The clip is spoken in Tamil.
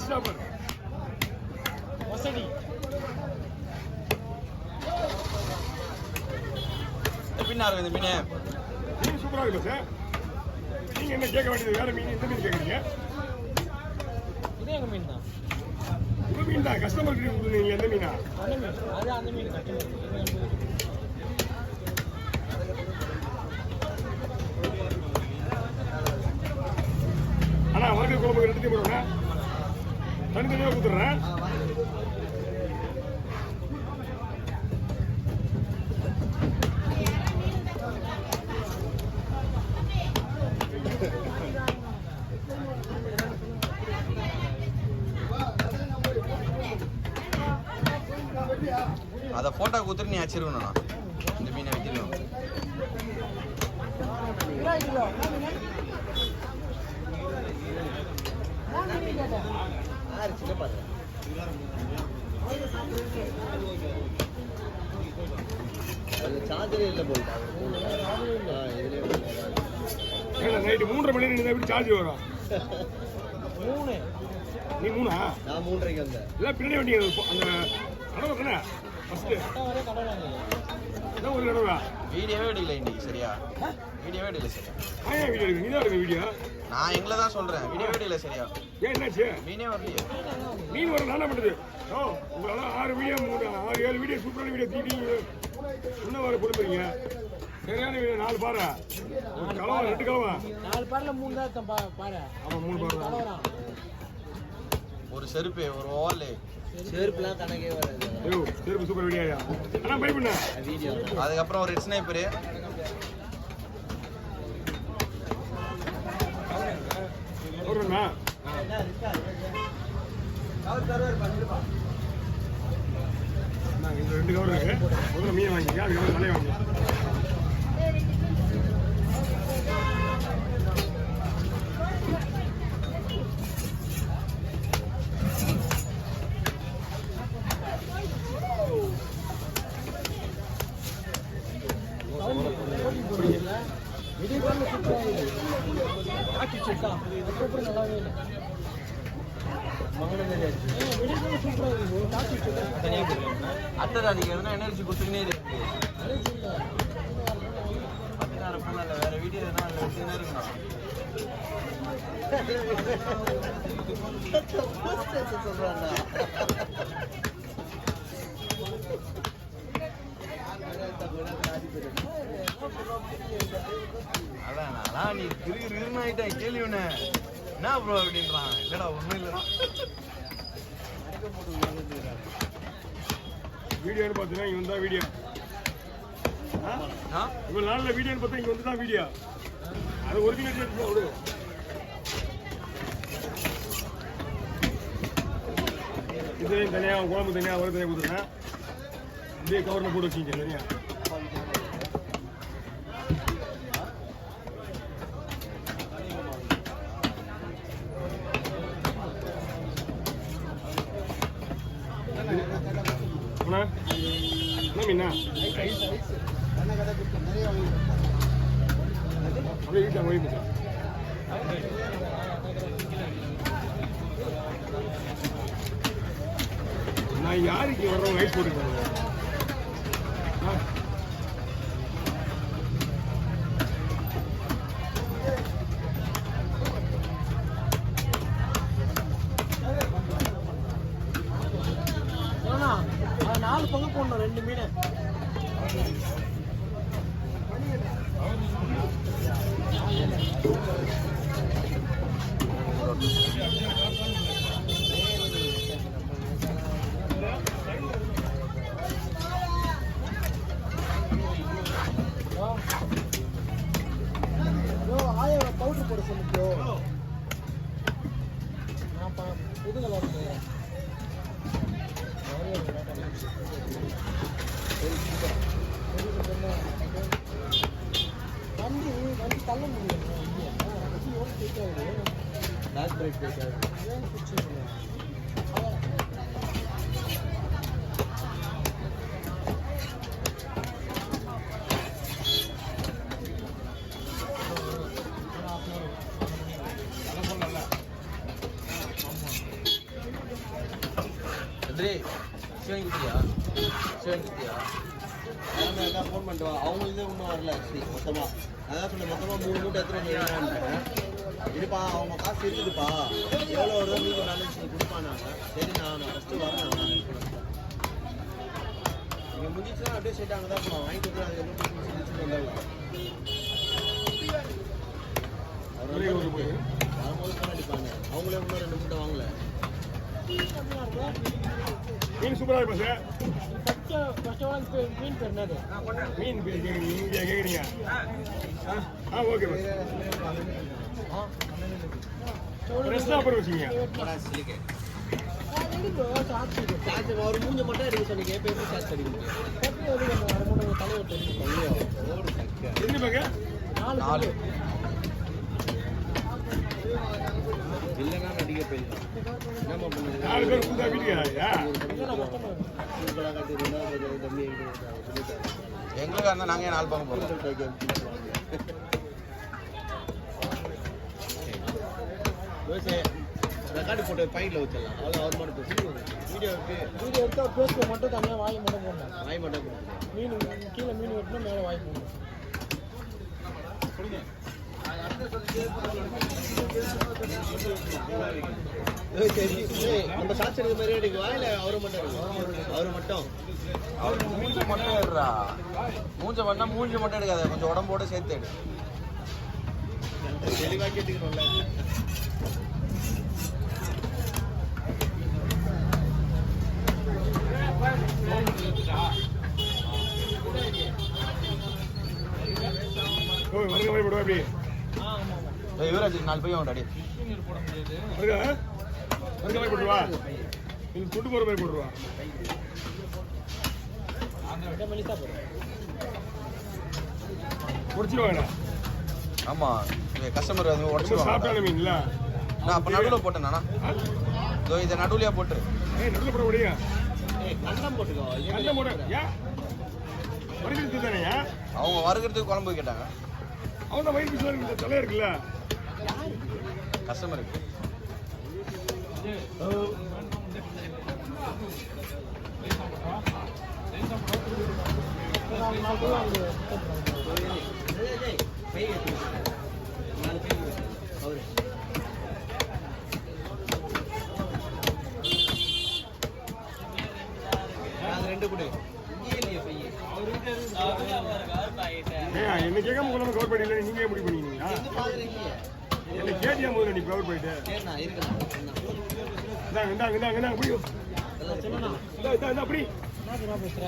ஸ்டாப்பர் வசதி எப்படின்னா இருக்கும் இந்த மீன்? மீன் சூப்பராக இருக்கு சார். நீங்கள் என்ன கேட்க வேண்டியது வேறு மீன் எந்த மீன் கேட்குறீங்க? இதே எங்கள் மீன் தான். உங்கள் மீன் தான் கஸ்டமருக்கு நீங்கள் எந்த மீனா? அந்த மீன் அது அந்த மீன் அண்ணா வறுக்க குழம்பு எடுத்துகிட்டு போடுவேண்ணா. தனித்தனியாக கொடுத்துட்றேன். அதை ஃபோட்டோ கொடுத்துட்டு நீ வச்சிருக்கணும்ண்ணா. இந்த மீனை வைக்கணும். நைட்டு 3:30 மணி நேரம் எப்படி சார்ஜ் வரும்? 3 நீ 3ஆ? நான் 3:30 வந்தேன். இல்லை பின்னாடி வண்டி அந்த கடவை தானே ஃபஸ்ட்டு ஒரு கடவை. வீடியோவே எடுக்கல இன்னைக்கு சரியா? வீடியோவே எடுக்கல சரியா? ஏன் வீடியோ எடுக்க? நீ தான் எடுக்க வீடியோ. நான் எங்களை தான் சொல்கிறேன். வீடியோவே எடுக்கல சரியா? ஏன் என்னாச்சு? மீனே வரலையே. மீன் வர நானே பண்ணுது. ஓ உங்களால் 6 வீடியோ 6-7 வீடியோ சூப்பரான வீடியோ தீட்டி இன்னும் வர கொடுப்பீங்க. சரியான வீடியோ 4 பாரு. ஒரு கலவா 2 கலவா 4 பாரில் 3 தான் பாரு. ஆமாம் 3 பாரு. ஒரு செருப்பு ஒரு ஓவல் செருப்புலாம் கணக்கே வராது. ஐயோ செருப்பு சூப்பர் வீடியோயா. ஆனால் பை பண்ண வீடியோ அதுக்கப்புறம் ஒரு ரெட் ஸ்னைப்பரு வருவேண்ணா. இதில் 2 கவர் இருக்கு. முதல்ல மீன் வாங்கிக்க, அதுக்கப்புறம் தலையை வாங்கி. அட்டை அதிகம் எதுனா எனர்ஜி கொடுத்துக்கினே இருக்கு. பதினாறு ஃபுல்லாக இல்லை வேற வீடியோ எதுனா அதில் வச்சுக்கினே இருக்கணும். சொல்றாங்க. அதான் நீ கிருகிருன்னு ஆயிட்டேன். கேள்வி ஒண்ணு என்ன ப்ரோ அப்படின்றான். இல்லடா ஒன்றும் இல்லைடா. வீடியோன்னு பார்த்தீங்கன்னா இவன் தான் வீடியோ. இவ்வளோ நாளில் வீடியோன்னு பார்த்தா இங்கே வந்து தான் வீடியோ. அது ஒரிஜினல் எடுத்து விடு. இதுலேயும் தனியாக குழம்பு தனியாக வர தனியாக கொடுத்துருக்கேன். இதே கவரில் போட்டு வச்சுங்க தனியாக. என்ன மீனா அப்படியே வீட்டில் போயிட்டு நான் யாருக்கு வர்றவங்க ரைஸ் போட்டுக்கிறேன். அது 4 பங்கு போடணும் 2 மீன். பவுடர் போட சொல்லிட்டு புது கலர் வண்டி தள்ள முடியும். பேக் பிரேக் ருத்ரே சிவன் குத்தியா சிவன் குத்தியா ஃபோன் பண்ணிட்டு வா அவங்களுக்கு இன்னும் வரல சரி மொத்தமா அதான் சொன்னேன் மொத்தமா 3 மூட்டை எடுத்துட்டு இருப்பா அவங்க காசு இருக்குதுப்பா எவ்வளோ வருதோ நீங்க பேலன்ஸ் கொடுப்பானாங்க சரி நான் ஃபஸ்ட்டு வரேன் நீங்கள் முடிஞ்சிச்சுன்னா அப்படியே செட் அங்கே தான் போகலாம் வாங்கி கொடுத்து அது வரும்போது ஃபோன் அடிப்பாங்க அவங்களே இன்னும் 2 மூட்டை வாங்கல மீன் சூப்பராக இருக்கும் சார். மீன் பேர் என்னது? மீன் பேர் கேட்குறீங்க ஓகே பாஸ். ஃப்ரெஷ்ஷாக அப்புறம் வச்சுக்கீங்க. சார்ஜ் ஒரு மூஞ்ச மட்டும் எடுக்க சொன்னீங்க எப்போ எப்படி சார்ஜ் அடிக்க என்ன பாங்க நாலு இல்லைன்னா நடிக்க போயிடலாம் என்னம்மா பண்ணுறது 4 பேர் கூட்டா வீட்டுக்கு தம்பி எங்களுக்காக இருந்தால் நாங்கள் 4 பக்கம் போகிறோம். ரெக்கார்டு போட்டு ஃபைலில் வச்சிடலாம் அவ்வளோ அவர் மட்டும் வீடியோ வீடியோ எடுத்தா பேஸ்ல மட்டும் தனியாக வாங்கி மட்டும் போடணும். வாய் மட்டும் கொடுத்துருங்க மீன் கீழே மீன் வெட்டணும், மேலே வாங்கி போடணும். நம்ம சாட்சி எடுக்கிற மாதிரி எடுக்குவா இல்லை அவரை மட்டும் எடுக்கும் அவரு மட்டும் அவருக்கு மூஞ்ச மட்டும் எடுறா மூஞ்ச பண்ணா மூஞ்சி மட்டும் எடுக்காத கொஞ்சம் உடம்போட சேர்த்து எடு. தெளிவாக கேட்டுக்கணும்ல வருங்க மாதிரி போடுவா அப்படி யுவராஜ் 4 பையன் வாங்கடா டேய். வருங்க வருங்க மாதிரி போட்டுருவா. நீ துண்டு போகிற மாதிரி போட்டுருவா. மெலிசா போடுறேன். முடிச்சிருவாங்கண்ணா. ஆமா கஸ்டமர் வந்து ரொம்ப உடச்சிடுவாங்க. சாப்பிட்டான மீன்ல நான் அப்போ நடுவில் போட்டேன் இதோ இதை நடுவுலையா போட்டுரு. நடுவில் போட முடியுங்க. கண்டம் போட்டுக்கோ நல்ல முறை ஏன் வறுக்கிறது தானேயா? அவங்க வறுக்கிறதுக்கு குழம்பு கேட்டாங்க அவன் தான் வயிறு பிடிச்சா இந்த தலையா இருக்குல்ல. கஸ்டமருக்கு. அவரு நாங்கள் 2 கூட ஏன் என்ன கேட்காம கொள்ளாம கவர் பண்ணிடல நீங்க ஏன் முடிவு பண்ணிக்கிறீங்க? என்ன கேட்டியா முதல்ல நீ கவர் பண்ணிட்டு சரிண்ணா இருக்கணும் இந்தாங்க இந்தாங்க இந்தாங்க இந்தாங்க அப்படி சின்னண்ணா, இந்தா அப்படி என்ன பேசுகிறேன்?